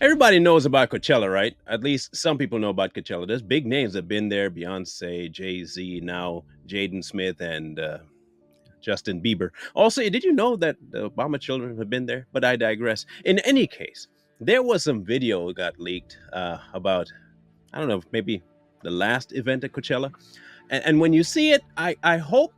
Everybody knows about Coachella, right? At least some people know about Coachella. There's big names that have been there: Beyonce, Jay Z, now Jaden Smith, and Justin Bieber. Also, did you know that the Obama children have been there? But I digress. In any case, there was some video that got leaked about, I don't know, maybe the last event at Coachella. And when you see it, I hope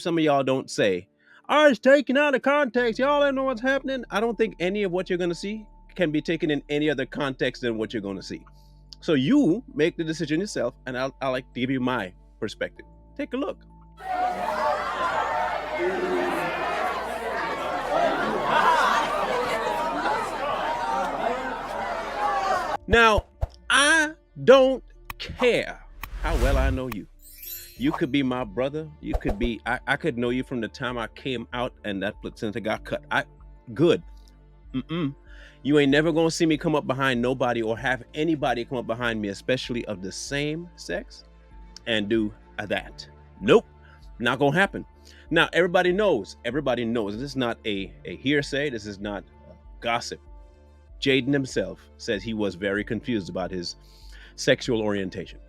some of y'all don't say, "Oh, it's taken out of context. Y'all don't know what's happening." I don't think any of what you're going to see can be taken in any other context than what you're going to see. So you make the decision yourself, and I'll like to give you my perspective. Take a look. Now, I don't care how well I know you. You could be my brother. You could be, I could know you from the time I came out and that placenta got cut. Good. Mm-mm. You ain't never gonna see me come up behind nobody or have anybody come up behind me, especially of the same sex, and do that. Nope, not gonna happen. Now, everybody knows, this is not a hearsay, this is not gossip. Jaden himself says he was very confused about his sexual orientation.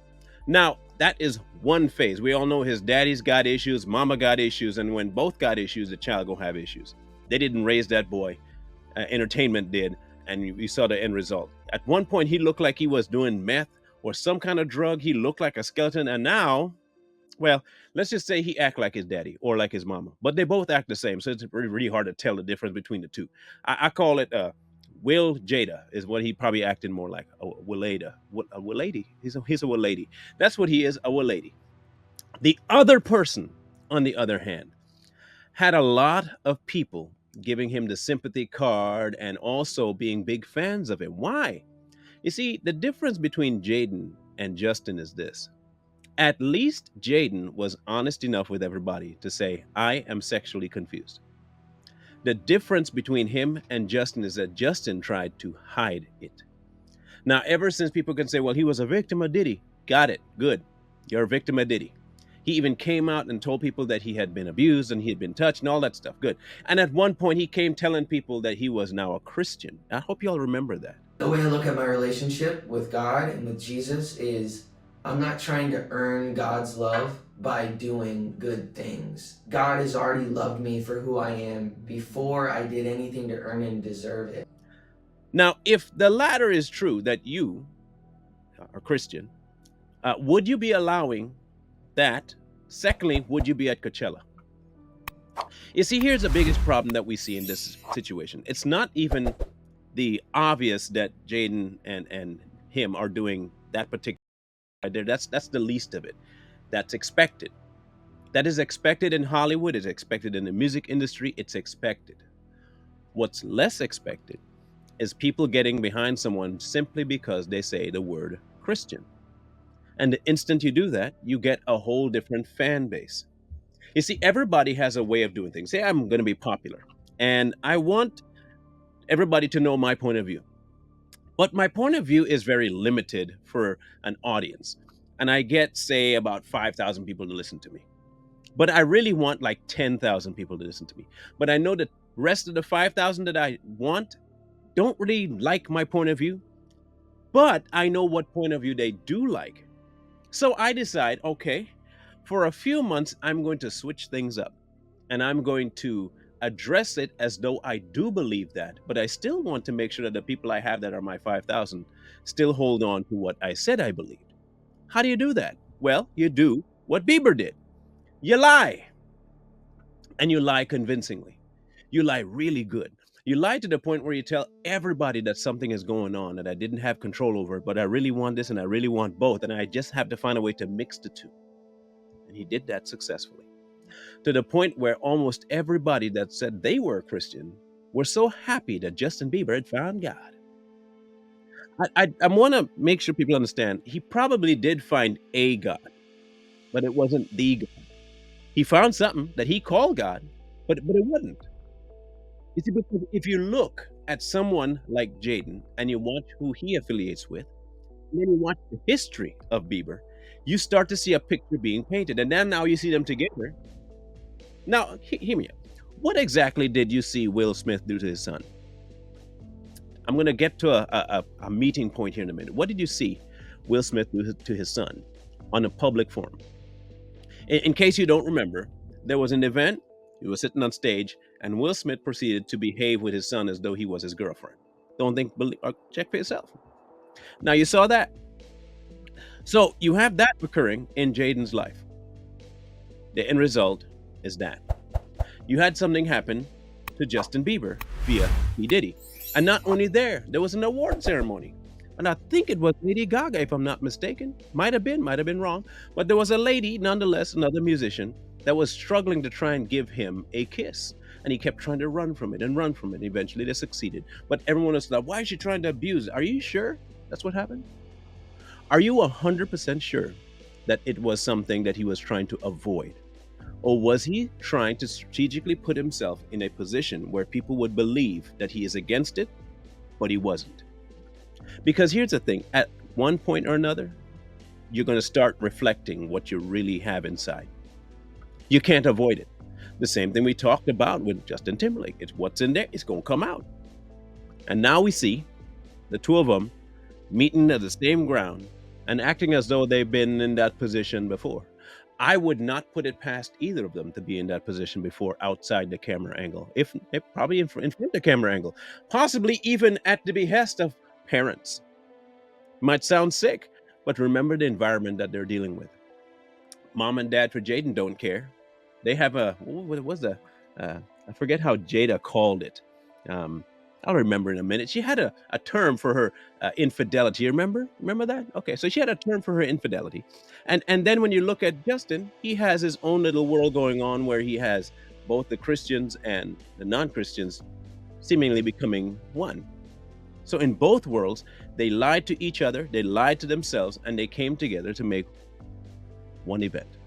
Now, that is one phase. We all know his daddy's got issues, mama got issues, and when both got issues, the child gonna have issues. They didn't raise that boy. Entertainment did, and you saw the end result. At one point, he looked like he was doing meth or some kind of drug. He looked like a skeleton, and now, well, let's just say he act like his daddy or like his mama, but they both act the same. So it's really hard to tell the difference between the two. I call it Will Jada is what he probably acted more like. A Willada, a Willady. He's a Willady. That's what he is, a Willady. The other person, on the other hand, had a lot of people giving him the sympathy card and also being big fans of him. Why? You see, the difference between Jaden and Justin is this. At least Jaden was honest enough with everybody to say, "I am sexually confused." The difference between him and Justin is that Justin tried to hide it. Now, ever since people can say, "Well, he was a victim of Diddy," got it, good. You're a victim of Diddy. He even came out and told people that he had been abused and he had been touched and all that stuff. Good. And at one point, he came telling people that he was now a Christian. I hope y'all remember that. The way I look at my relationship with God and with Jesus is I'm not trying to earn God's love by doing good things. God has already loved me for who I am before I did anything to earn and deserve it. Now, if the latter is true, that you are Christian, would you be allowing that? Secondly, would you be at Coachella? You see, here's the biggest problem that we see in this situation. It's not even the obvious that Jaden and him are doing that particular right there. That's the least of it. That's expected. That is expected in Hollywood. It's expected in the music industry. It's expected. What's less expected is people getting behind someone simply because they say the word Christian. And the instant you do that, you get a whole different fan base. You see, everybody has a way of doing things. Say, I'm going to be popular, and I want everybody to know my point of view. But my point of view is very limited for an audience. And I get, say, about 5,000 people to listen to me. But I really want like 10,000 people to listen to me. But I know the rest of the 5,000 that I want don't really like my point of view. But I know what point of view they do like. So I decide, okay, for a few months, I'm going to switch things up. And I'm going to address it as though I do believe that. But I still want to make sure that the people I have that are my 5,000 still hold on to what I said I believed. How do you do that? Well, you do what Bieber did. You lie. And you lie convincingly. You lie really good. You lie to the point where you tell everybody that something is going on that I didn't have control over, but I really want this and I really want both, and I just have to find a way to mix the two. And he did that successfully. To the point where almost everybody that said they were a Christian were so happy that Justin Bieber had found God. I want to make sure people understand he probably did find a God, but it wasn't the God. He found something that he called God, but it wasn't. You see, because if you look at someone like Jaden and you watch who he affiliates with, and then you watch the history of Bieber, you start to see a picture being painted. And then now you see them together. Now, hear me out. What exactly did you see Will Smith do to his son? I'm going to get to a meeting point here in a minute. What did you see Will Smith do to his son on a public forum? In case you don't remember, there was an event. He was sitting on stage, and Will Smith proceeded to behave with his son as though he was his girlfriend. Don't think, check for yourself. Now, you saw that. So you have that occurring in Jaden's life. The end result is that you had something happen to Justin Bieber via P. Diddy. And not only there was an award ceremony. And I think it was Lady Gaga, if I'm not mistaken. Might have been wrong. But there was a lady, nonetheless, another musician, that was struggling to try and give him a kiss. And he kept trying to run from it and run from it. Eventually, they succeeded. But everyone was like, why is she trying to abuse it? Are you sure that's what happened? Are you 100% sure that it was something that he was trying to avoid? Or was he trying to strategically put himself in a position where people would believe that he is against it, but he wasn't? Because here's the thing, at one point or another, you're going to start reflecting what you really have inside. You can't avoid it. The same thing we talked about with Justin Timberlake. It's what's in there, it's going to come out. And now we see the two of them meeting at the same ground and acting as though they've been in that position before. I would not put it past either of them to be in that position before outside the camera angle, if probably in front of the camera angle, possibly even at the behest of parents. Might sound sick, but remember the environment that they're dealing with. Mom and dad for Jaden don't care. They have what was I forget how Jada called it. I'll remember in a minute. She had a term for her infidelity. Remember that? Okay, so she had a term for her infidelity. And then when you look at Justin, he has his own little world going on where he has both the Christians and the non-Christians seemingly becoming one. So in both worlds, they lied to each other, they lied to themselves, and they came together to make one event.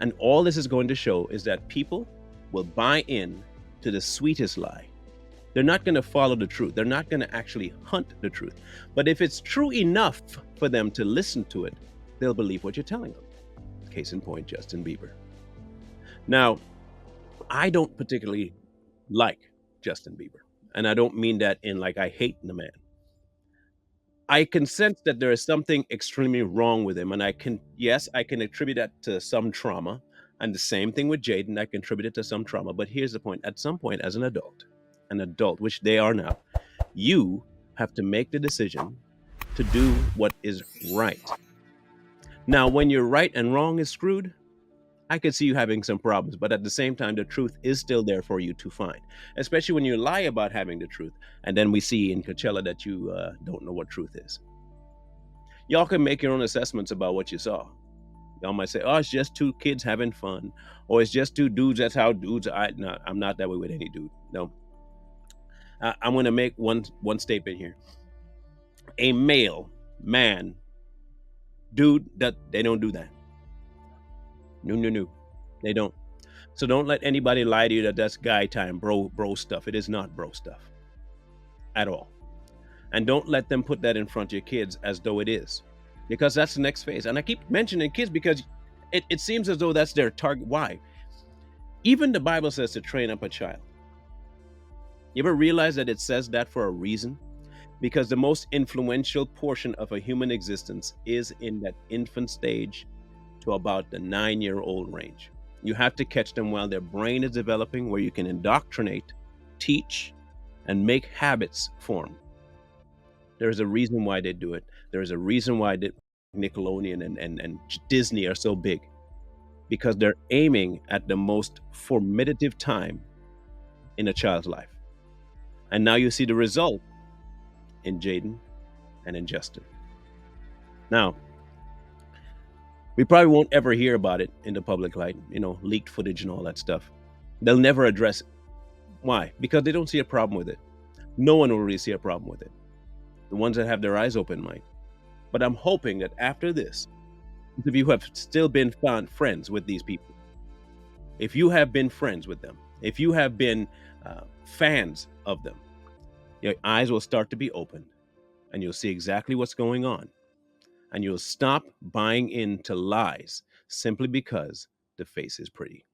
And all this is going to show is that people will buy in to the sweetest lie. They're not going to follow the truth. They're not going to actually hunt the truth. But if it's true enough for them to listen to it, they'll believe what you're telling them. Case in point, Justin Bieber. Now, I don't particularly like Justin Bieber. And I don't mean that in like I hate the man. I can sense that there is something extremely wrong with him. And I can attribute that to some trauma. And the same thing with Jaden, I can attribute it to some trauma. But here's the point. At some point, as an adult, which they are now, you have to make the decision to do what is right. Now, when you're right and wrong is screwed, I could see you having some problems, but at the same time, the truth is still there for you to find, especially when you lie about having the truth. And then we see in Coachella that you don't know what truth is. Y'all can make your own assessments about what you saw. Y'all might say, oh, it's just two kids having fun, or it's just two dudes. That's how dudes are. No, I'm not that way with any dude. No. I'm going to make one statement here. A male, man, dude, that they don't do that. No. They don't. So don't let anybody lie to you that that's guy time, bro stuff. It is not bro stuff at all. And don't let them put that in front of your kids as though it is, because that's the next phase. And I keep mentioning kids because it seems as though that's their target. Why? Even the Bible says to train up a child. You ever realize that it says that for a reason? Because the most influential portion of a human existence is in that infant stage to about the 9-year-old range. You have to catch them while their brain is developing, where you can indoctrinate, teach, and make habits form. There's a reason why they do it. There's a reason why Nickelodeon and Disney are so big, because they're aiming at the most formative time in a child's life. And now you see the result in Jaden and in Justin. Now, we probably won't ever hear about it in the public light, leaked footage and all that stuff. They'll never address it. Why? Because they don't see a problem with it. No one will really see a problem with it. The ones that have their eyes open might. But I'm hoping that after this, if you have still been friends with these people, if you have been friends with them, if you have been fans of them, your eyes will start to be opened and you'll see exactly what's going on. And you'll stop buying into lies simply because the face is pretty.